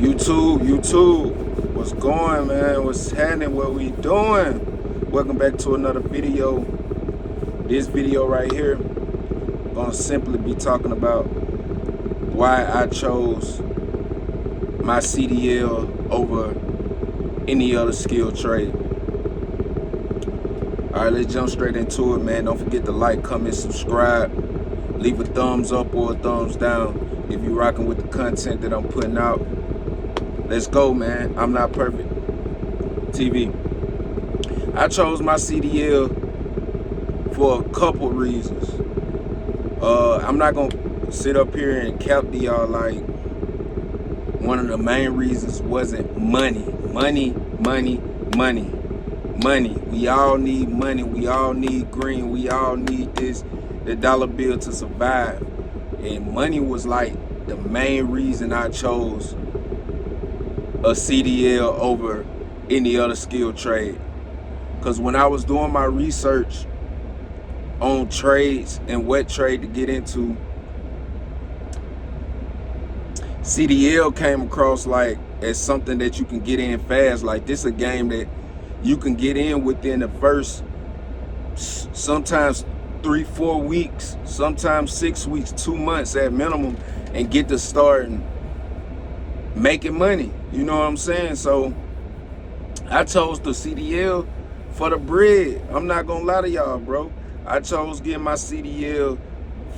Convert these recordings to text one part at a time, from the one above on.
YouTube, what's going, man? What's happening? What we doing? Welcome back to another video. This video right here, gonna simply be talking about why I chose my CDL over any other skilled trade. All right, let's jump straight into it, man. Don't forget to like, comment, subscribe. Leave a thumbs up or a thumbs down if you're rocking with the content that I'm putting out. Let's go, man. I'm Not Perfect TV. I chose my CDL for a couple reasons. I'm not gonna sit up here and cap to y'all like one of the main reasons wasn't money. Money. We all need money. We all need green. We all need the dollar bill to survive. And money was like the main reason I chose a CDL over any other skilled trade. Because when I was doing my research on trades and what trade to get into, CDL came across like as something that you can get in fast. Like this a game that you can get in within the first sometimes 3-4 weeks, sometimes 6 weeks, 2 months at minimum, and get to starting making money. You know what I'm saying? So I chose the CDL for the bread. I'm not gonna lie to y'all, bro. I chose getting my CDL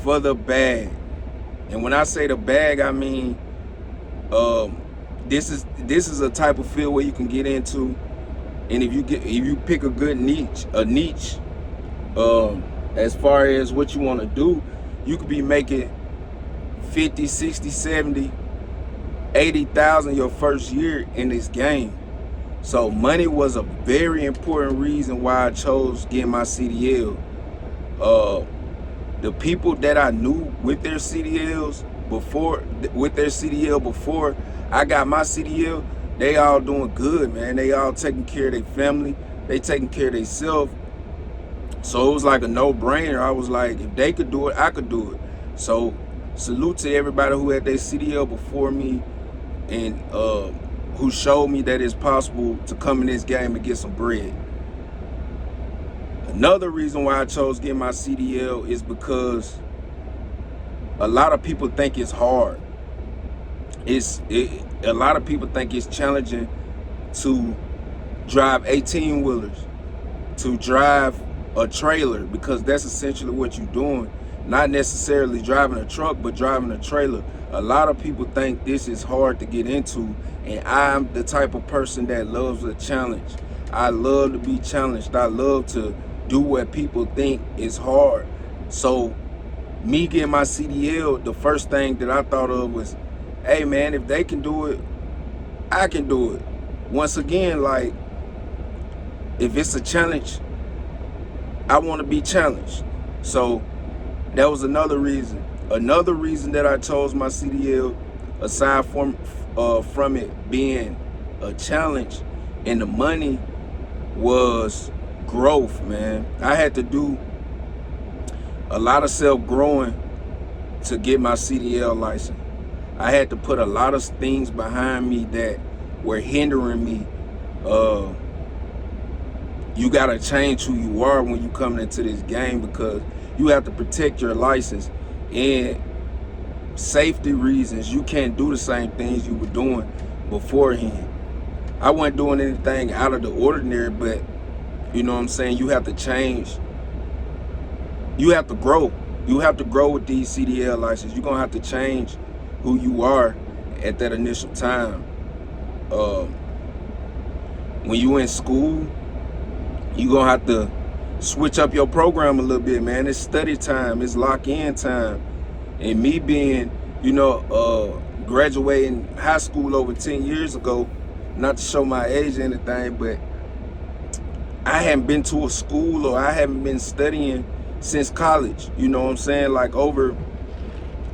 for the bag. And when I say the bag, I mean this is a type of field where you can get into, and if you pick a good niche, as far as what you want to do, you could be making 50, 60, 70, 80,000 your first year in this game. So money was a very important reason why I chose getting my CDL. The people that I knew with their CDL before I got my CDL, they all doing good, man. They all taking care of their family. They taking care of themselves. So it was like a no-brainer. I was like, if they could do it, I could do it. So salute to everybody who had their CDL before me and who showed me that it's possible to come in this game and get some bread. Another reason why I chose getting my CDL is because a lot of people think it's hard. A lot of people think it's challenging to drive 18-wheelers, to drive a trailer, because that's essentially what you're doing. Not necessarily driving a truck, but driving a trailer. A lot of people think this is hard to get into, and I'm the type of person that loves a challenge. I love to be challenged. I love to do what people think is hard. So me getting my CDL, the first thing that I thought of was, hey man, if they can do it, I can do it. Once again, like, if it's a challenge, I want to be challenged. So that was another reason. Another reason that I chose my CDL, aside from it being a challenge and the money, was growth, man. I had to do a lot of self-growing to get my CDL license. I had to put a lot of things behind me that were hindering me. You gotta change who you are when you come into this game, because you have to protect your license. And safety reasons, you can't do the same things you were doing beforehand. I wasn't doing anything out of the ordinary, but you know what I'm saying, you have to change. You have to grow. You have to grow with these CDL licenses. You're gonna have to change who you are at that initial time. When you in school, you gonna have to switch up your program a little bit, man. It's study time, it's lock-in time. And me being, graduating high school over 10 years ago, not to show my age or anything, but I hadn't been to a school, or I haven't been studying since college. You know what I'm saying? Like over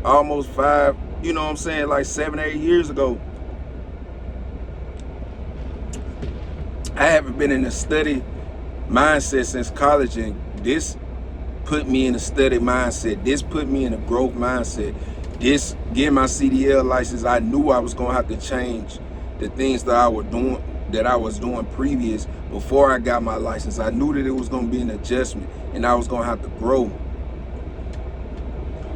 almost 5, like 7 or 8 years ago. I haven't been in a study mindset since college, and this put me in a study mindset. This put me in a growth mindset. this getting my CDL license, I knew I was gonna have to change the things that I was doing previous before I got my license. I knew that it was gonna be an adjustment and I was gonna have to grow.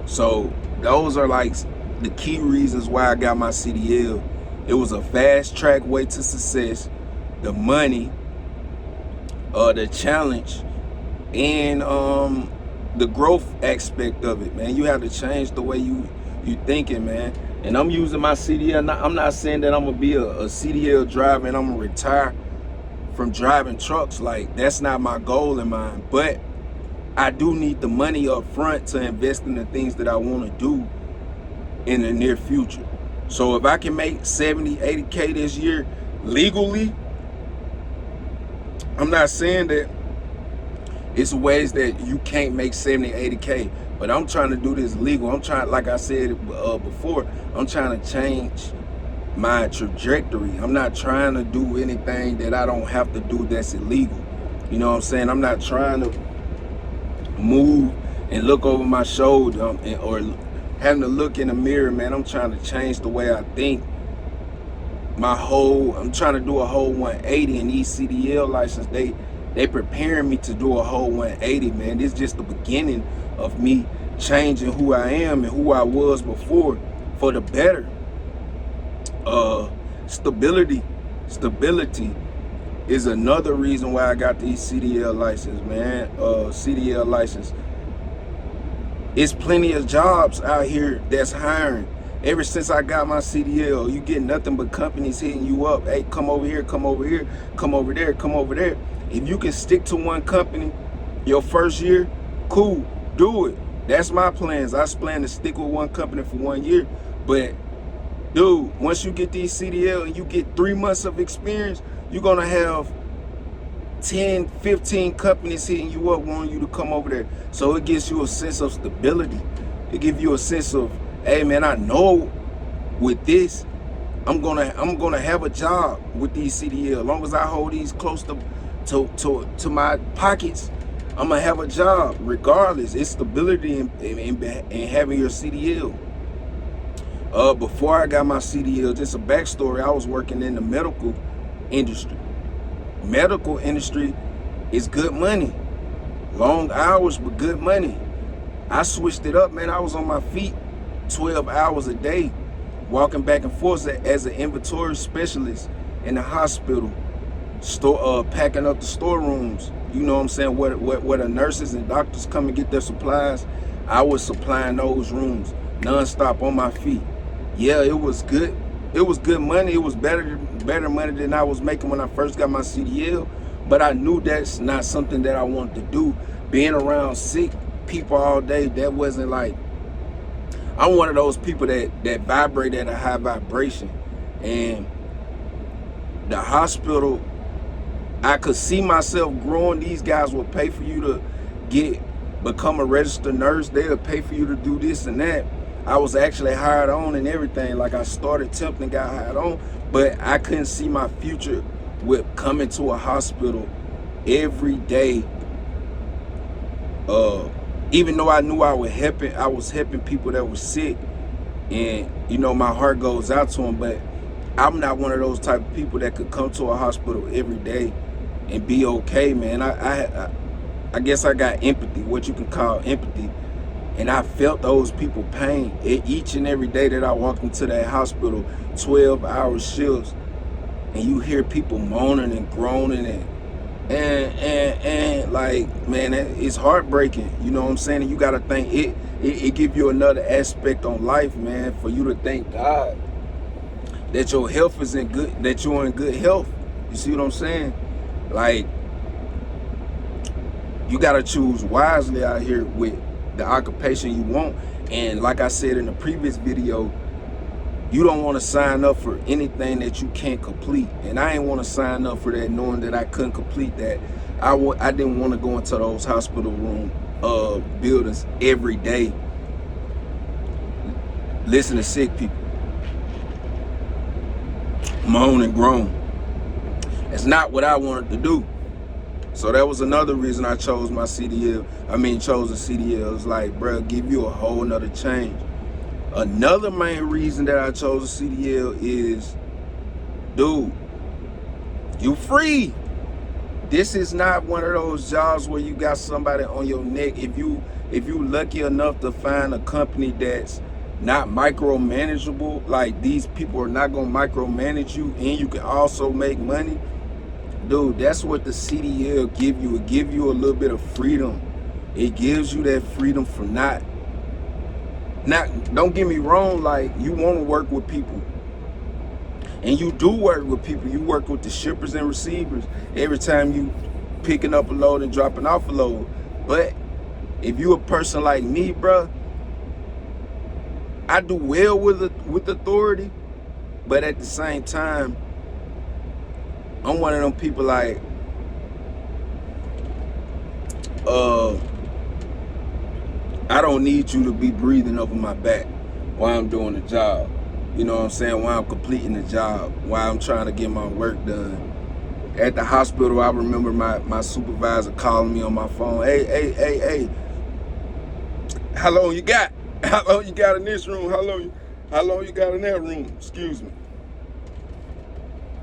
So those are like the key reasons why I got my CDL. It was a fast track way to success, the money, the challenge, and the growth aspect of it, man. You have to change the way you thinking, man. And I'm using my CDL. I'm not saying that I'm gonna be a CDL driver and I'm gonna retire from driving trucks. Like, that's not my goal in mind. But I do need the money up front to invest in the things that I want to do in the near future. So if I can make 70, 80K this year legally, I'm not saying that it's ways that you can't make 70, 80K, but I'm trying to do this legal. I'm trying, like I said before, I'm trying to change my trajectory. I'm not trying to do anything that I don't have to do that's illegal. You know what I'm saying? I'm not trying to move and look over my shoulder or having to look in the mirror, man. I'm trying to change the way I think. I'm trying to do a whole 180, and these CDL license, they preparing me to do a whole 180, man. This is just the beginning of me changing who I am and who I was before for the better. Stability is another reason why I got these CDL license, man. CDL license. It's plenty of jobs out here that's hiring. Ever since I got my CDL, you get nothing but companies hitting you up. Hey, come over here, come over here, come over there, come over there. If you can stick to one company your first year, cool, do it. That's my plans. I plan to stick with one company for 1 year. But dude, once you get these CDL and you get 3 months of experience, you're gonna have 10, 15 companies hitting you up wanting you to come over there. So it gives you a sense of stability. It gives you a sense of, hey man, I know with this, I'm gonna have a job with these CDL. As long as I hold these close to my pockets, I'm gonna have a job regardless. It's stability in having your CDL. Before I got my CDL, just a backstory, I was working in the medical industry. Medical industry is good money. Long hours, but good money. I switched it up, man. I was on my feet 12 hours a day, walking back and forth as an inventory specialist in the hospital, packing up the storerooms. You know what I'm saying? Where the nurses and doctors come and get their supplies, I was supplying those rooms nonstop on my feet. Yeah, it was good. It was good money. It was better money than I was making when I first got my CDL. But I knew that's not something that I wanted to do. Being around sick people all day, that wasn't like, I'm one of those people that vibrate at a high vibration. And the hospital, I could see myself growing. These guys will pay for you to become a registered nurse. They'll pay for you to do this and that. I was actually hired on and everything. Like, I started temping and got hired on, but I couldn't see my future with coming to a hospital every day. Even though I knew I was helping people that were sick, and you know, my heart goes out to them, but I'm not one of those type of people that could come to a hospital every day and be okay, man. I guess I got empathy, what you can call empathy. And I felt those people pain each and every day that I walked into that hospital, 12-hour shifts, and you hear people moaning and groaning and like, man, it's heartbreaking. You know what I'm saying? And you got to think it give you another aspect on life, man, for you to thank God that your health is that you're in good health. You see what I'm saying? Like, you got to choose wisely out here with the occupation you want. And like I said in the previous video, you don't want to sign up for anything that you can't complete. And I ain't want to sign up for that knowing that I couldn't complete that. I didn't want to go into those hospital room buildings every day, listen to sick people moan and groan. It's not what I wanted to do. So that was another reason I chose my CDL. Chose a CDL. It's like, bro, give you a whole nother change. Another main reason that I chose a CDL is, dude, you free. This is not one of those jobs where you got somebody on your neck. If you lucky enough to find a company that's not micromanageable, like these people are not gonna micromanage you, and you can also make money, dude, that's what the CDL give you. It give you a little bit of freedom. It gives you that freedom for not, don't get me wrong, like you want to work with people. And you do work with people. You work with the shippers and receivers every time you picking up a load and dropping off a load. But if you a person like me, bruh, I do well with authority, but at the same time, I'm one of them people like, I don't need you to be breathing over my back while I'm doing the job. You know what I'm saying? While I'm completing the job, while I'm trying to get my work done. At the hospital, I remember my supervisor calling me on my phone. Hey, how long you got? How long you got in this room? How long you got in that room? Excuse me.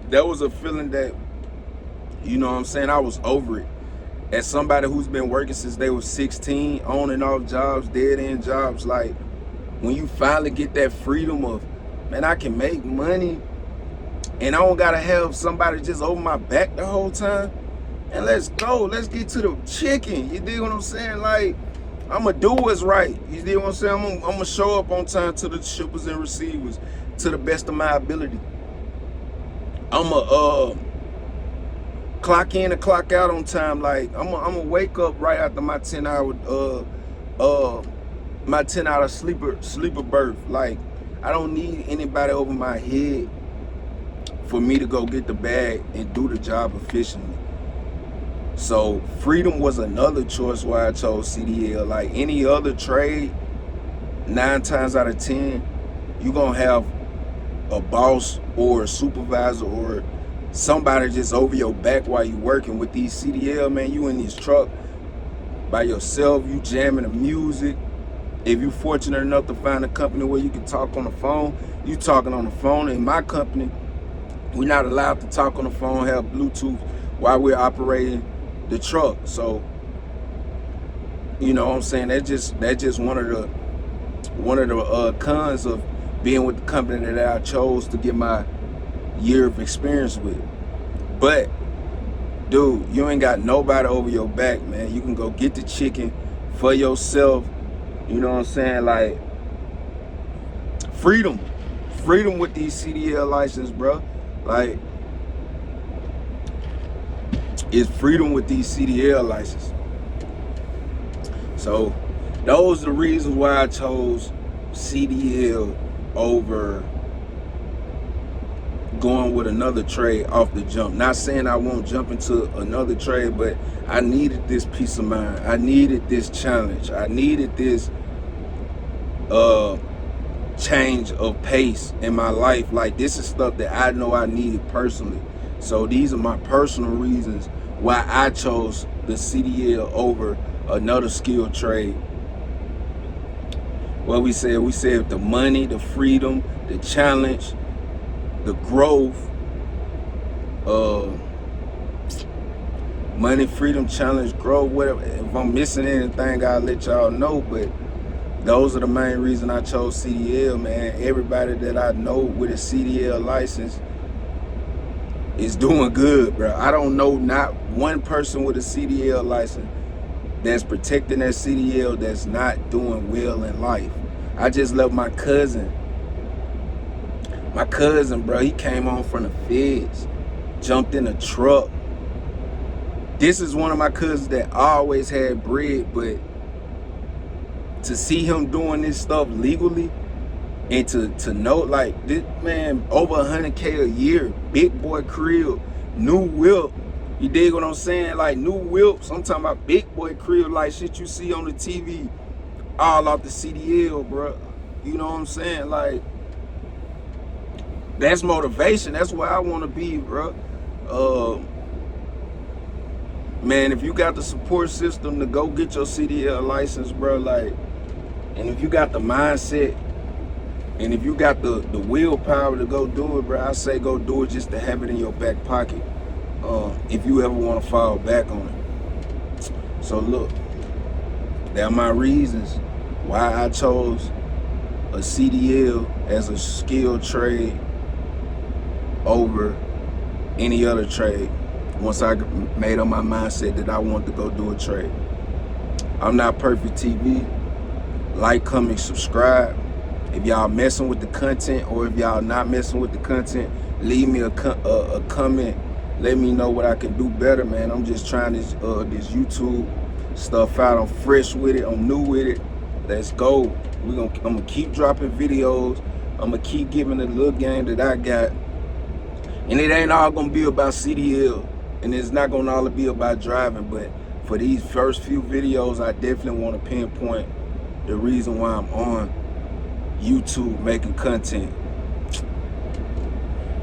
That was a feeling that, you know what I'm saying, I was over it. As somebody who's been working since they was 16, on and off jobs, dead end jobs, like when you finally get that freedom of, man, I can make money and I don't gotta have somebody just over my back the whole time. And let's go. Let's get to the chicken. You dig what I'm saying? Like, I'ma do what's right. You dig what I'm saying? I'm gonna show up on time to the shippers and receivers to the best of my ability. I'ma clock in and clock out on time. Like, I'ma wake up right after my 10-hour sleeper berth. Like, I don't need anybody over my head for me to go get the bag and do the job efficiently. So freedom was another choice why I chose CDL. Like any other trade, 9 times out of 10, you're gonna have a boss or a supervisor or somebody just over your back while you working. With these CDL, man, you in this truck by yourself, you jamming the music. If you're fortunate enough to find a company where you can talk on the phone, you talking on the phone. In my company, we're not allowed to talk on the phone, have Bluetooth while we're operating the truck. So, you know what I'm saying? That's just one of the cons of being with the company that I chose to get my year of experience with. But, dude, you ain't got nobody over your back, man. You can go get the chicken for yourself. You know what I'm saying? Like, freedom with these CDL license, bro. Like, it's freedom with these CDL license. So those are the reasons why I chose CDL over going with another trade off the jump. Not saying I won't jump into another trade, but I needed this peace of mind. I needed this challenge. I needed this change of pace in my life. Like, this is stuff that I know I needed personally. So these are my personal reasons why I chose the CDL over another skilled trade. What we said the money, the freedom, the challenge, the growth, money, freedom, challenge, growth, whatever. If I'm missing anything, I'll let y'all know, but those are the main reason I chose CDL, man. Everybody that I know with a CDL license is doing good, bro. I don't know not one person with a CDL license that's protecting that CDL that's not doing well in life. I just love my cousin. My cousin, bro, he came home from the feds, jumped in a truck. This is one of my cousins that always had bread, but to see him doing this stuff legally and to know, like, this man, over 100K a year, big boy crib, new whip. You dig what I'm saying? Like, new whips. I'm talking about big boy crib, like shit you see on the TV, all off the CDL, bro. You know what I'm saying? Like, that's motivation. That's where I want to be, bro. Man, if you got the support system to go get your CDL license, bro, like, and if you got the mindset And if you got the willpower to go do it, bro, I say go do it just to have it in your back pocket. If you ever want to fall back on it. So look, there are my reasons why I chose a CDL as a skilled trade over any other trade. Once I made up my mindset that I wanted to go do a trade. I'm Not Perfect TV. Like, comment, subscribe. If y'all messing with the content, or if y'all not messing with the content, leave me a comment. Let me know what I can do better, man. I'm just trying this YouTube stuff out. I'm fresh with it. I'm new with it. Let's go. I'm gonna keep dropping videos. I'm gonna keep giving the little game that I got. And it ain't all gonna be about CDL, and it's not gonna all be about driving. But for these first few videos, I definitely want to pinpoint the reason why I'm on YouTube making content.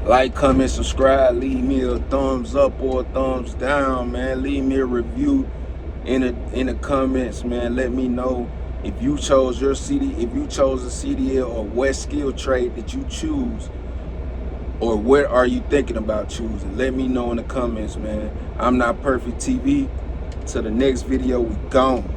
Like, comment, subscribe, leave me a thumbs up or a thumbs down, man. Leave me a review in the comments, man. Let me know if you chose a CDL or what skill trade that you choose, or what are you thinking about choosing. Let me know in the comments, man. I'm Not Perfect TV. Till the next video, we gone.